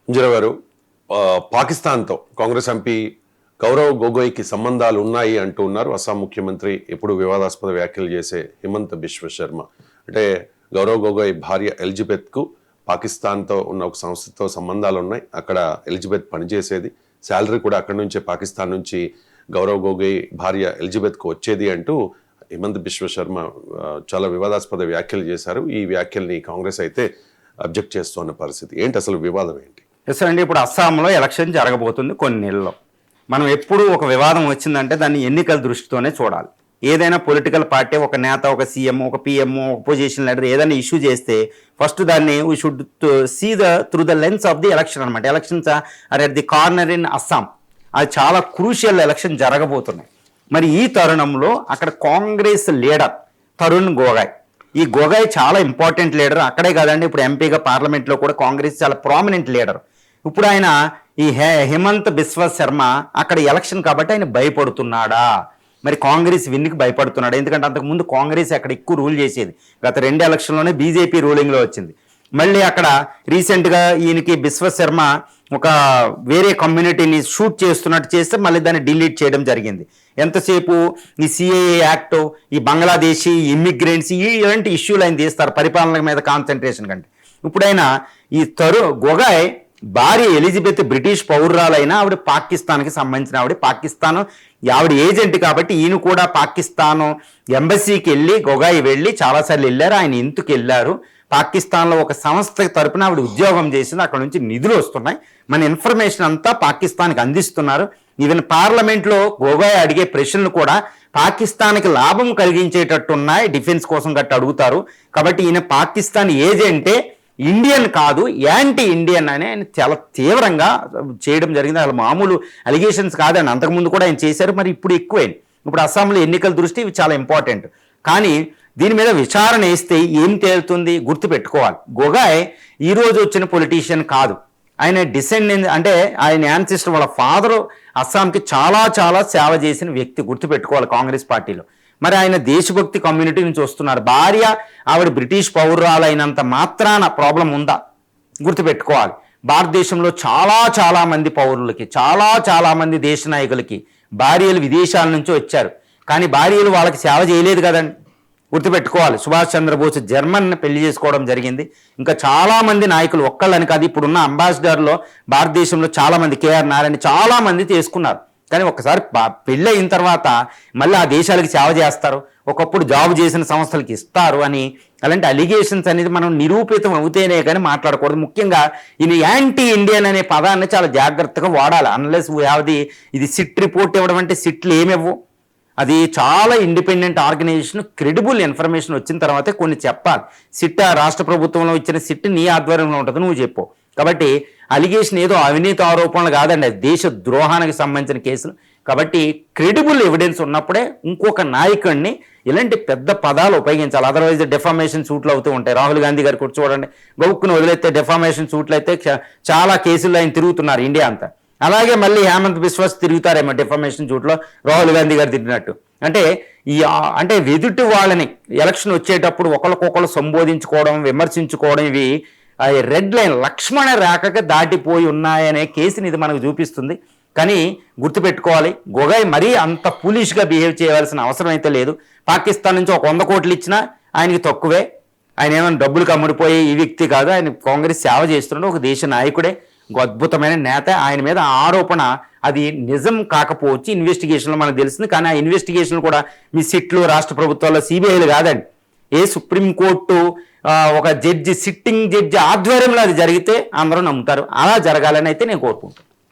గారు పాకిస్తాన్తో కాంగ్రెస్ ఎంపీ గౌరవ్ గొగోయ్కి సంబంధాలు ఉన్నాయి అంటూ ఉన్నారు అస్సాం ముఖ్యమంత్రి ఎప్పుడు వివాదాస్పద వ్యాఖ్యలు చేసే హిమంత్ బిశ్వ శర్మ. అంటే గౌరవ్ గొగోయ్ భార్య ఎలిజబెత్కు పాకిస్తాన్తో ఉన్న ఒక సంస్థతో సంబంధాలు ఉన్నాయి. అక్కడ ఎలిజబెత్ పనిచేసేది, శాలరీ కూడా అక్కడి నుంచే పాకిస్తాన్ నుంచి గౌరవ్ గొగోయ్ భార్య ఎలిజబెత్కు వచ్చేది అంటూ హిమంత్ బిశ్వ శర్మ చాలా వివాదాస్పద వ్యాఖ్యలు చేశారు. ఈ వ్యాఖ్యల్ని కాంగ్రెస్ అయితే అబ్జెక్ట్ చేస్తున్న పరిస్థితి ఏంటి, అసలు వివాదం ఏంటి? సార్ అండి, ఇప్పుడు అస్సాంలో ఎలక్షన్ జరగబోతుంది కొన్ని నెలల్లో. మనం ఎప్పుడు ఒక వివాదం వచ్చిందంటే దాన్ని ఎన్నికల దృష్టితోనే చూడాలి. ఏదైనా పొలిటికల్ పార్టీ ఒక నేత, ఒక సీఎం, ఒక పిఎం, ఒక పొజిషన్ లీడర్ ఏదైనా ఇష్యూ చేస్తే ఫస్ట్ దాన్ని we should see through the lens of the election అనమాట. Elections are at the corner in Assam. అది చాలా క్రూషియల్ ఎలక్షన్ జరగబోతున్నాయి. మరి ఈ తరుణంలో అక్కడ కాంగ్రెస్ లీడర్ తరుణ్ గొగోయ్, ఈ గొగోయ్ చాలా ఇంపార్టెంట్ లీడర్. అక్కడే కాదండి, ఇప్పుడు ఎంపీగా పార్లమెంట్లో కూడా కాంగ్రెస్ చాలా ప్రామినెంట్ లీడర్. ఇప్పుడు ఆయన ఈ హిమంత్ బిశ్వ శర్మ అక్కడ ఎలక్షన్ కాబట్టి ఆయన భయపడుతున్నాడా? మరి కాంగ్రెస్ విన్నికి భయపడుతున్నాడు. ఎందుకంటే అంతకుముందు కాంగ్రెస్ అక్కడ ఎక్కువ రూల్ చేసేది. గత 2 ఎలక్షన్లోనే బీజేపీ రూలింగ్లో వచ్చింది. మళ్ళీ అక్కడ రీసెంట్గా ఈయనకి బిశ్వ శర్మ ఒక వేరే కమ్యూనిటీని షూట్ చేస్తున్నట్టు చేస్తే మళ్ళీ దాన్ని డిలీట్ చేయడం జరిగింది. ఎంతసేపు ఈ సిఏఏ యాక్ట్, ఈ బంగ్లాదేశీ ఇమ్మిగ్రెంట్స్, ఇలాంటి ఇష్యూలు ఆయన తీస్తారు పరిపాలన మీద కాన్సన్ట్రేషన్ కంటే. ఇప్పుడైనా ఈ గొగోయ్ భార్య ఎలిజబెత్ బ్రిటిష్ పౌరురాలైనా ఆవిడ పాకిస్తాన్కి సంబంధించిన ఆవిడ ఆవిడ ఏజెంట్ కాబట్టి ఈయన కూడా పాకిస్తాన్ ఎంబసీకి గొగోయ్ వెళ్ళి చాలాసార్లు వెళ్ళారు. ఆయన ఇంటికి వెళ్ళారు. పాకిస్తాన్లో ఒక సంస్థ తరపున ఆవిడ ఉద్యోగం చేసింది. అక్కడ నుంచి నిధులు వస్తున్నాయి. మన ఇన్ఫర్మేషన్ అంతా పాకిస్తాన్కి అందిస్తున్నారు. ఈవెన్ పార్లమెంట్లో గొగోయ్ అడిగే ప్రశ్నలు కూడా పాకిస్తాన్కి లాభం కలిగించేటట్టున్నాయి. డిఫెన్స్ కోసం గట్ట అడుగుతారు. కాబట్టి ఈయన పాకిస్తాన్ ఏజెంటే, ఇండియన్ కాదు, యాంటీ ఇండియన్ అని ఆయన చాలా తీవ్రంగా చేయడం జరిగింది. అసలు మామూలు అలిగేషన్స్ కాదని అంతకుముందు కూడా ఆయన చేశారు. మరి ఇప్పుడు ఎక్కువైంది. ఇప్పుడు అస్సాంలో ఎన్నికల దృష్టి ఇవి చాలా ఇంపార్టెంట్. కానీ దీని మీద విచారణ వేస్తే ఏం తేలుతుంది గుర్తుపెట్టుకోవాలి. గొగోయ్ ఈరోజు వచ్చిన పొలిటీషియన్ కాదు. ఆయన డిసెండెంట్, అంటే ఆయన యాన్సిస్టర్, వాళ్ళ ఫాదరు అస్సాంకి చాలా చాలా సేవ చేసిన వ్యక్తి, గుర్తుపెట్టుకోవాలి కాంగ్రెస్ పార్టీలో. మరి ఆయన దేశభక్తి కమ్యూనిటీ నుంచి వస్తున్నారు. భార్య ఆవిడ బ్రిటిష్ పౌరురాలైనంత మాత్రాన ప్రాబ్లం ఉందా? గుర్తుపెట్టుకోవాలి. భారతదేశంలో చాలా చాలా మంది పౌరులకి, చాలా చాలా మంది దేశ నాయకులకి భార్యలు విదేశాల నుంచి వచ్చారు. కానీ భార్యలు వాళ్ళకి సేవ చేయలేదు కదండి. గుర్తుపెట్టుకోవాలి. సుభాష్ చంద్రబోస్ జర్మన్ని పెళ్లి చేసుకోవడం జరిగింది. ఇంకా చాలామంది నాయకులు, ఒక్కళ్ళని కాదు, ఇప్పుడున్న అంబాసిడర్లో భారతదేశంలో చాలామంది, కేఆర్ నారాయణ, చాలామంది చేసుకున్నారు. కానీ ఒకసారి పెళ్ళి అయిన తర్వాత మళ్ళీ ఆ దేశాలకి సేవ చేస్తారు, ఒకప్పుడు జాబ్ చేసిన సంస్థలకి ఇస్తారు అని అలాంటి అలిగేషన్స్ అనేది మనం నిరూపితం అవుతేనే కానీ మాట్లాడకూడదు. ముఖ్యంగా ఇది యాంటీ ఇండియన్ అనే పదాన్ని చాలా జాగ్రత్తగా వాడాలి. అన్లెస్ వీ హ్యావ్ ది, ఇది సిట్ రిపోర్ట్ ఇవ్వడం అంటే సిట్లు ఏమివ్వు, అది చాలా ఇండిపెండెంట్ ఆర్గనైజేషన్, క్రెడిబుల్ ఇన్ఫర్మేషన్ వచ్చిన తర్వాతే కొన్ని చెప్పాలి. సిట్ రాష్ట్ర ప్రభుత్వంలో ఇచ్చిన సిట్ నీ ఆధ్వర్యంలో ఉంటుంది, నువ్వు చెప్పు. కాబట్టి అలిగేషన్ ఏదో అవినీతి ఆరోపణలు కాదండి, అది దేశ ద్రోహానికి సంబంధించిన కేసులు. కాబట్టి క్రెడిబుల్ ఎవిడెన్స్ ఉన్నప్పుడే ఇంకొక నాయకుడిని ఇలాంటి పెద్ద పదాలు ఉపయోగించాలి. అదర్వైజ్ డెఫామేషన్ సూట్లు అవుతూ ఉంటాయి. రాహుల్ గాంధీ గారు కూడా చూడండి, గౌక్కును వదిలేస్తే డెఫామేషన్ సూట్లు అయితే చాలా కేసుల్లో ఆయన తిరుగుతున్నారు ఇండియా అంతా. అలాగే మళ్ళీ హేమంత్ బిశ్వాస్ తిరుగుతారేమో డెఫామేషన్ సూట్లో రాహుల్ గాంధీ గారు తిరిగినట్టు. అంటే ఎదుటి వాళ్ళని ఎలక్షన్ వచ్చేటప్పుడు ఒకరికొకరు సంబోధించుకోవడం, విమర్శించుకోవడం, ఇవి రెడ్ లైన్, లక్ష్మణ రేఖగా దాటిపోయి ఉన్నాయనే కేసుని ఇది మనకు చూపిస్తుంది. కానీ గుర్తుపెట్టుకోవాలి, గొగోయ్ మరీ అంత ఫూలిష్గా బిహేవ్ చేయవలసిన అవసరం అయితే లేదు. పాకిస్తాన్ నుంచి ఒక 100 కోట్లు ఇచ్చినా ఆయనకి తక్కువే. ఆయన ఏమైనా డబ్బులు కమ్ముడిపోయే ఈ వ్యక్తి కాదు. ఆయన కాంగ్రెస్ సేవ చేస్తున్నాడు, ఒక దేశ నాయకుడే, ఒక అద్భుతమైన నేత. ఆయన మీద ఆరోపణ అది నిజం కాకపోవచ్చు, ఇన్వెస్టిగేషన్లో మనకు తెలుస్తుంది. కానీ ఆ ఇన్వెస్టిగేషన్ కూడా మీ సిట్లు, రాష్ట్ర ప్రభుత్వాల్లో సిబిఐలు కాదండి, సుప్రీంకోర్టు ఒక జడ్జి, సిట్టింగ్ జడ్జి ఆధ్వర్యంలో అది జరిగితే అందరూ నమ్ముతారు. అలా జరగాలని అయితే నేను కోరుకుంటాను.